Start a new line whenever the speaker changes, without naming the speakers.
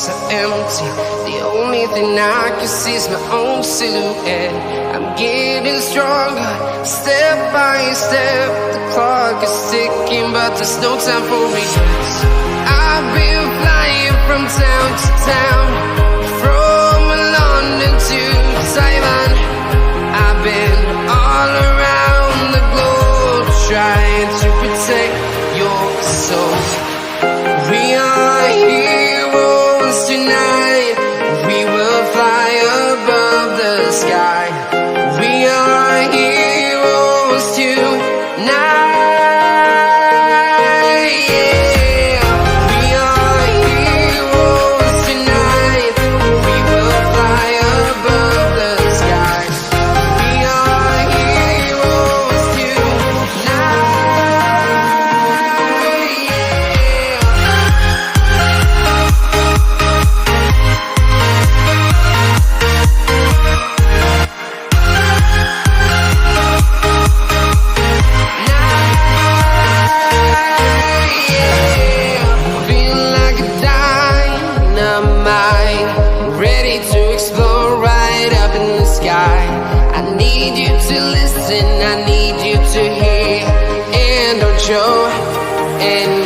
so empty. The only thing I can see is my own silhouette. I'm getting stronger, step by step. The clock is ticking, but there's no time for regrets. I've been flying from town to town, from London to Taiwan. I've been all around the globe, trying to protect your soul. We are heroes tonight. We will fly above the sky. We are heroes tonight. Yeah. We are heroes tonight. We will fly above the sky. We are heroes tonight. Ready to explore right up in the sky. I need you to listen, I need you to hear, and don't show. And